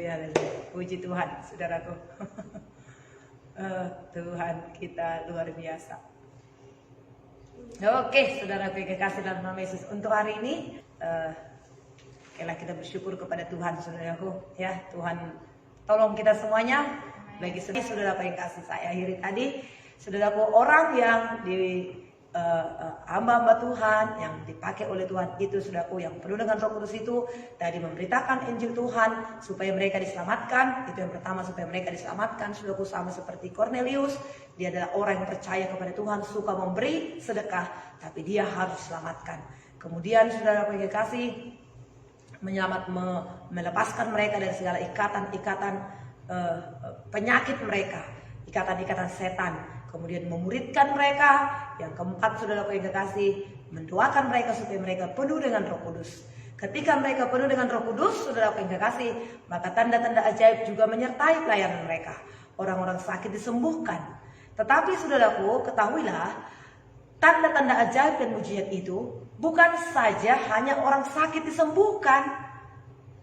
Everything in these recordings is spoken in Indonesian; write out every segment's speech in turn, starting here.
haleluya. Puji Tuhan, saudaraku. Tuhan kita luar biasa. Oke, saudaraku yang kekasih dalam nama Yesus, untuk hari ini kita bersyukur kepada Tuhan, saudaraku. Ya, Tuhan tolong kita semuanya. Bagi saudaraku yang kasih, saya akhiri tadi, saudaraku, orang yang di hamba-hamba Tuhan yang dipakai oleh Tuhan itu, saudaraku, yang penuh dengan Roh Kudus itu tadi memberitakan Injil Tuhan supaya mereka diselamatkan. Itu yang pertama, supaya mereka diselamatkan, saudaraku, sama seperti Cornelius. Dia adalah orang yang percaya kepada Tuhan, suka memberi sedekah, tapi dia harus diselamatkan. Kemudian, saudaraku yang kasih, melepaskan mereka dari segala ikatan-ikatan penyakit mereka, ikatan-ikatan setan. Kemudian memuridkan mereka. Yang keempat, saudaraku yang kekasih, mendoakan mereka supaya mereka penuh dengan Roh Kudus. Ketika mereka penuh dengan Roh Kudus, saudaraku yang kekasih, maka tanda-tanda ajaib juga menyertai pelayanan mereka. Orang-orang sakit disembuhkan. Tetapi saudaraku, ketahuilah, tanda-tanda ajaib dan mujizat itu bukan saja hanya orang sakit disembuhkan.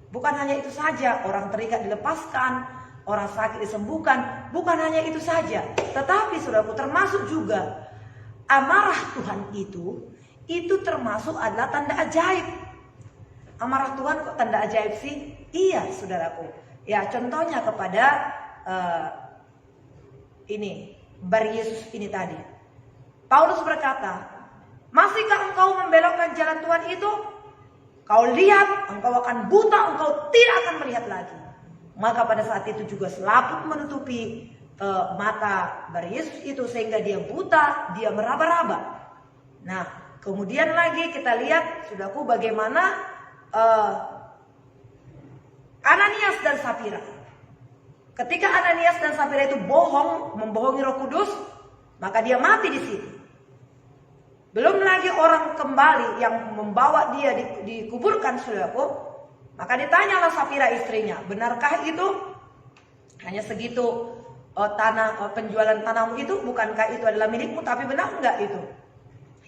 Bukan hanya itu saja, orang terikat dilepaskan, orang sakit disembuhkan. Bukan hanya itu saja, tetapi saudaraku, termasuk juga amarah Tuhan itu termasuk adalah tanda ajaib. Amarah Tuhan kok tanda ajaib sih? Iya, saudaraku. Ya, contohnya kepada Bar Yesus ini tadi. Paulus berkata, masihkah engkau membelokkan jalan Tuhan itu? Kau lihat, engkau akan buta, engkau tidak akan melihat lagi. Maka pada saat itu juga selaput menutupi mata Bar Yesus itu sehingga dia buta, dia meraba-raba. Nah, kemudian lagi kita lihat, saudaraku, bagaimana Ananias dan Safira. Ketika Ananias dan Safira itu membohongi Roh Kudus, maka dia mati di situ. Belum lagi orang kembali yang membawa dia dikuburkan, saudaraku. Maka ditanyalah Safira istrinya, benarkah itu hanya segitu penjualan tanahmu itu? Bukankah itu adalah milikmu? Tapi benar enggak itu?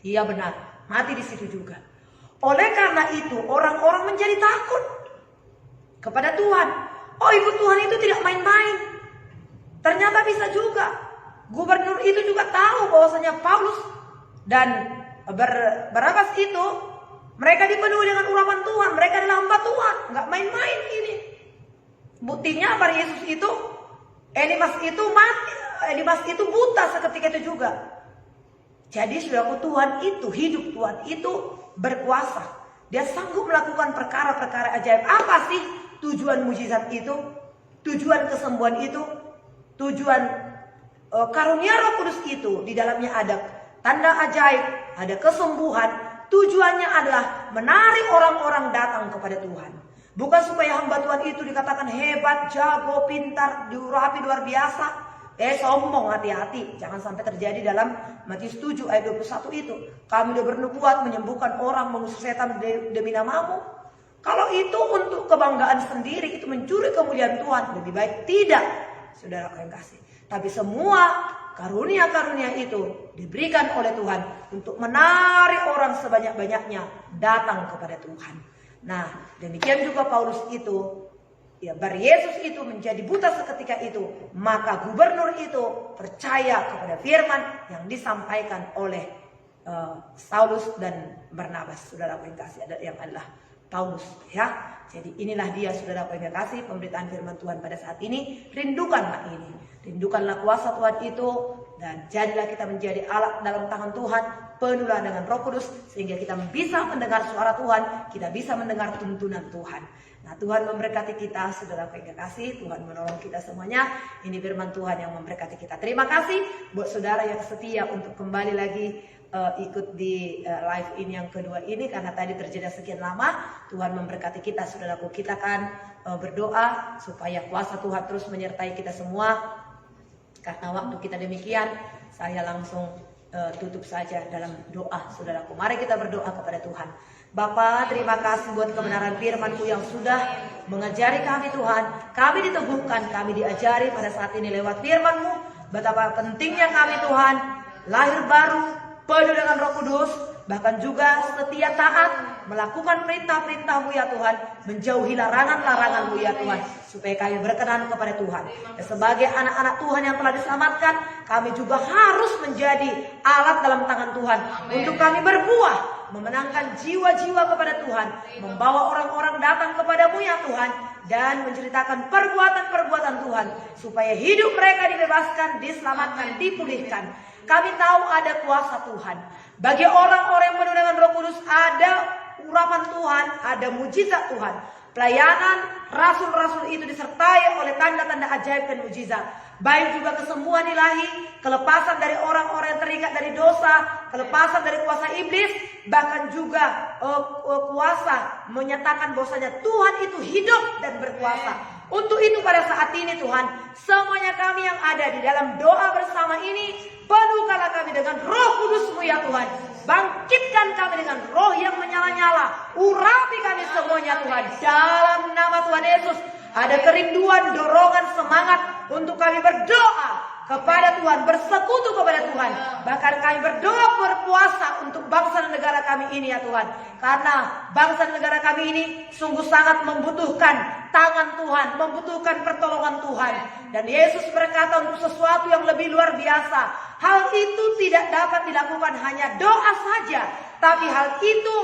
Iya benar, mati di situ juga. Oleh karena itu orang-orang menjadi takut kepada Tuhan. Oh, ibu Tuhan itu tidak main-main. Ternyata bisa juga. Gubernur itu juga tahu bahwasanya Paulus dan Barnabas itu mereka dipenuhi dengan urapan Tuhan. Mereka adalah hamba Tuhan, nggak main-main ini. Buktinya Bar Yesus itu, Elimas itu mati, Elimas itu buta seketika itu juga. Jadi saudaraku, Tuhan itu hidup, Tuhan itu berkuasa. Dia sanggup melakukan perkara-perkara ajaib. Apa sih tujuan mujizat itu? Tujuan kesembuhan itu? Tujuan karunia Roh Kudus itu? Di dalamnya ada tanda ajaib, ada kesembuhan. Tujuannya adalah menarik orang-orang datang kepada Tuhan. Bukan supaya hamba Tuhan itu dikatakan hebat, jago, pintar, diurapi luar biasa. Sombong, hati-hati. Jangan sampai terjadi dalam Matius 7 ayat 21 itu. Kami sudah bernubuat menyembuhkan orang, mengusir setan demi namamu. Kalau itu untuk kebanggaan sendiri, itu mencuri kemuliaan Tuhan. Lebih baik tidak, saudara yang kasih. Tapi semua karunia-karunia itu diberikan oleh Tuhan untuk menarik orang sebanyak-banyaknya datang kepada Tuhan. Nah, demikian juga Paulus itu, ya, Bar Yesus itu menjadi buta seketika itu. Maka gubernur itu percaya kepada firman yang disampaikan oleh Saulus dan Barnabas, saudara yang kasih, yang adalah Paulus, ya. Jadi inilah dia, saudara yang kasih, pemberitaan firman Tuhan pada saat ini. Rindukanlah ini, rindukanlah kuasa Tuhan itu, dan jadilah kita menjadi alat dalam tangan Tuhan, penuhlah dengan Roh Kudus, sehingga kita bisa mendengar suara Tuhan, kita bisa mendengar tuntunan Tuhan. Nah, Tuhan memberkati kita, saudara yang kasih. Tuhan menolong kita semuanya. Ini firman Tuhan yang memberkati kita. Terima kasih buat saudara yang setia untuk kembali lagi ikut di live ini yang kedua ini, karena tadi terjadi sekian lama. Tuhan memberkati kita, saudaraku. Kita akan berdoa supaya kuasa Tuhan terus menyertai kita semua. Karena waktu kita demikian, saya langsung tutup saja dalam doa, saudaraku. Mari kita berdoa kepada Tuhan. Bapa, terima kasih buat kebenaran firman-Mu yang sudah mengajari kami, Tuhan. Kami diteguhkan, kami diajari pada saat ini lewat firman-Mu. Betapa pentingnya kami, Tuhan, lahir baru, penuh dengan Roh Kudus, bahkan juga setia taat, melakukan perintah-perintah-Mu ya Tuhan, menjauhi larangan-larangan-Mu ya Tuhan, supaya kami berkenan kepada Tuhan. Dan sebagai anak-anak Tuhan yang telah diselamatkan, kami juga harus menjadi alat dalam tangan Tuhan untuk kami berbuah, memenangkan jiwa-jiwa kepada Tuhan, membawa orang-orang datang kepadamu ya Tuhan, dan menceritakan perbuatan-perbuatan Tuhan, supaya hidup mereka dibebaskan, diselamatkan, dipulihkan. Kami tahu ada kuasa Tuhan. Bagi orang-orang yang penuh dengan Roh Kudus, ada urapan Tuhan, ada mujizat Tuhan. Pelayanan rasul-rasul itu disertai oleh tanda-tanda ajaib dan mujizat. Baik juga kesembuhan ilahi, kelepasan dari orang-orang yang terikat dari dosa, kelepasan dari kuasa iblis, bahkan juga kuasa menyatakan bahwasanya Tuhan itu hidup dan berkuasa. Untuk itu pada saat ini Tuhan, semuanya kami yang ada di dalam doa bersama ini, penuhkanlah kami dengan Roh Kudus-Mu ya Tuhan. Bangkitkan kami dengan roh yang menyala-nyala. Urapi kami semuanya Tuhan. Dalam nama Tuhan Yesus, ada kerinduan, dorongan, semangat untuk kami berdoa kepada Tuhan, bersekutu kepada Tuhan. Bahkan kami berdoa berpuasa untuk bangsa dan negara kami ini ya Tuhan. Karena bangsa dan negara kami ini sungguh sangat membutuhkan tangan Tuhan, membutuhkan pertolongan Tuhan. Dan Yesus berkata untuk sesuatu yang lebih luar biasa, hal itu tidak dapat dilakukan hanya doa saja, tapi hal itu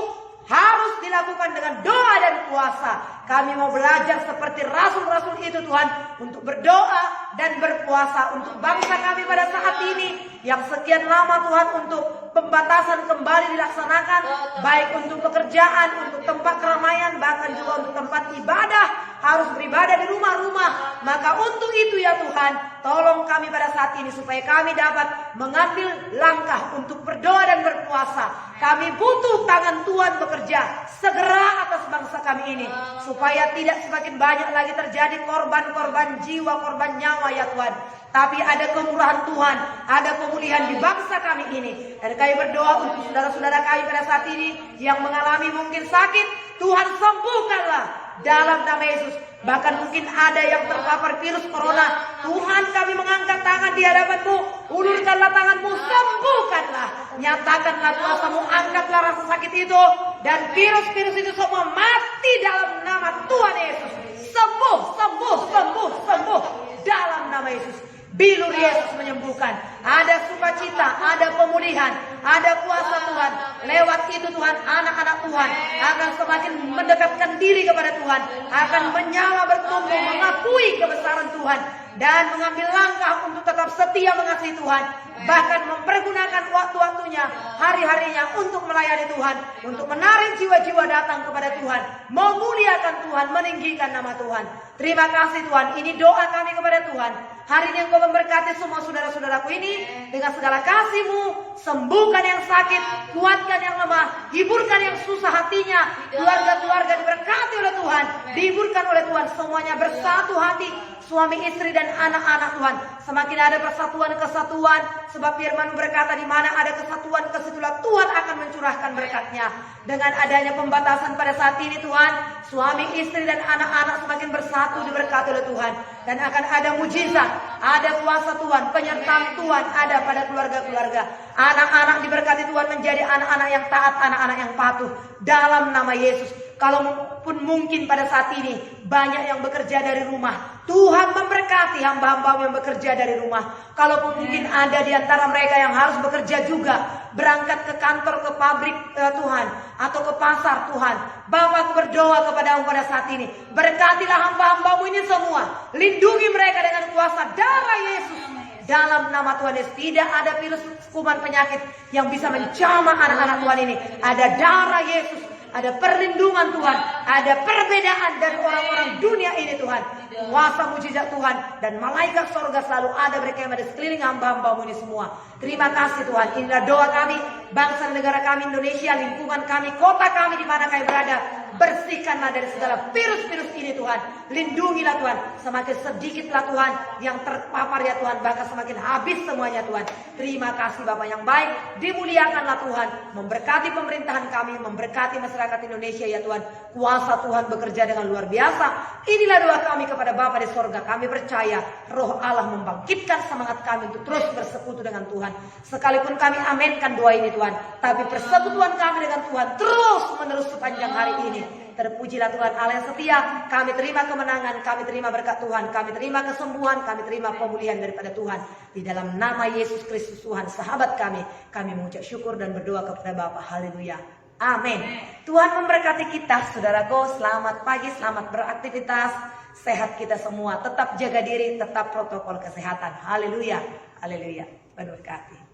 harus dilakukan dengan doa dan puasa. Kami mau belajar seperti rasul-rasul itu Tuhan, untuk berdoa dan berpuasa untuk bangsa kami pada saat ini yang sekian lama Tuhan, untuk pembatasan kembali dilaksanakan, baik untuk pekerjaan, untuk tempat keramaian, bahkan juga untuk tempat ibadah, harus beribadah di rumah-rumah. Maka untuk itu ya Tuhan, tolong kami pada saat ini supaya kami dapat mengambil langkah untuk berdoa dan berpuasa. Kami butuh tangan Tuhan bekerja segera atas bangsa kami ini, supaya tidak semakin banyak lagi terjadi korban-korban jiwa, korban nyawa ya Tuhan. Tapi ada kemurahan Tuhan, ada pemulihan di bangsa kami ini. Dan kami berdoa untuk saudara-saudara kami pada saat ini yang mengalami mungkin sakit, Tuhan sembuhkanlah dalam nama Yesus. Bahkan mungkin ada yang terpapar virus corona, Tuhan kami mengangkat tangan di hadapan-Mu, ulurkanlah tangan-Mu, sembuhkanlah, nyatakanlah kuasa-Mu, angkatlah rasa sakit itu, dan virus-virus itu semua mati dalam nama Tuhan Yesus. Sembuh, sembuh, sembuh, sembuh dalam nama Yesus. Bilur Yesus menyembuhkan. Ada sukacita, ada pemulihan, ada kuasa Tuhan. Lewat itu Tuhan, anak-anak Tuhan akan semakin mendekatkan diri kepada Tuhan, akan menyala, bertumbuh, mengakui kebesaran Tuhan, dan mengambil langkah untuk tetap setia mengasihi Tuhan, bahkan mempergunakan waktu-waktunya, hari-harinya untuk melayani Tuhan, untuk menarik jiwa-jiwa datang kepada Tuhan, memuliakan Tuhan, meninggikan nama Tuhan. Terima kasih Tuhan, ini doa kami kepada Tuhan. Hari ini Engkau memberkati semua saudara-saudaraku ini dengan segala kasih-Mu. Sembuhkan yang sakit, kuatkan yang lemah, hiburkan yang susah hatinya. Keluarga-keluarga diberkati oleh Tuhan, dihiburkan oleh Tuhan, semuanya bersatu hati, suami istri dan anak-anak Tuhan. Semakin ada persatuan kesatuan, sebab firman berkata di mana ada kesatuan, kesitulah Tuhan akan mencurahkan berkat-Nya. Dengan adanya pembatasan pada saat ini Tuhan, suami istri dan anak-anak semakin bersatu, diberkati oleh Tuhan, dan akan ada mujizat, ada kuasa Tuhan, penyertaan Tuhan ada pada keluarga-keluarga. Anak-anak diberkati Tuhan menjadi anak-anak yang taat, anak-anak yang patuh dalam nama Yesus. Kalaupun mungkin pada saat ini banyak yang bekerja dari rumah, Tuhan memberkati hamba-hamba yang bekerja dari rumah. Kalaupun mungkin ada di antara mereka yang harus bekerja juga, berangkat ke kantor, ke pabrik Tuhan, atau ke pasar Tuhan, Bapa, aku berdoa kepadamu pada saat ini, berkatilah hamba-hambamu ini semua, lindungi mereka dengan kuasa darah Yesus. Dalam nama Tuhan Yesus, tidak ada virus, kuman, penyakit yang bisa menjamah anak-anak Tuhan ini. Ada darah Yesus, ada perlindungan Tuhan, ada perbedaan dari orang-orang dunia ini Tuhan. Kuasa mujizat Tuhan dan malaikat sorga selalu ada berkemah di sekeliling hamba-hambamu ini semua. Terima kasih Tuhan. Inilah doa kami, bangsa dan negara kami Indonesia, lingkungan kami, kota kami di mana kami berada. bersihkanlah dari segala virus-virus ini Tuhan. Lindungilah Tuhan, semakin sedikitlah Tuhan yang terpapar ya Tuhan, bahkan semakin habis semuanya Tuhan. Terima kasih Bapak yang baik, dimuliakanlah Tuhan, memberkati pemerintahan kami, memberkati masyarakat Indonesia ya Tuhan. Kuasa Tuhan bekerja dengan luar biasa. Inilah doa kami kepada Bapa di sorga. Kami percaya Roh Allah membangkitkan semangat kami untuk terus bersekutu dengan Tuhan. Sekalipun kami aminkan doa ini Tuhan, tapi persekutuan kami dengan Tuhan terus menerus sepanjang hari ini. Terpujilah Tuhan Allah yang setia. Kami terima kemenangan, kami terima berkat Tuhan, kami terima kesembuhan, kami terima pemulihan daripada Tuhan. Di dalam nama Yesus Kristus Tuhan, sahabat kami mengucap syukur dan berdoa kepada Bapa. Haleluya. Amin. Tuhan memberkati kita, saudaraku. Selamat pagi, selamat beraktivitas. Sehat kita semua. Tetap jaga diri, tetap protokol kesehatan. Haleluya. Haleluya. Berkati.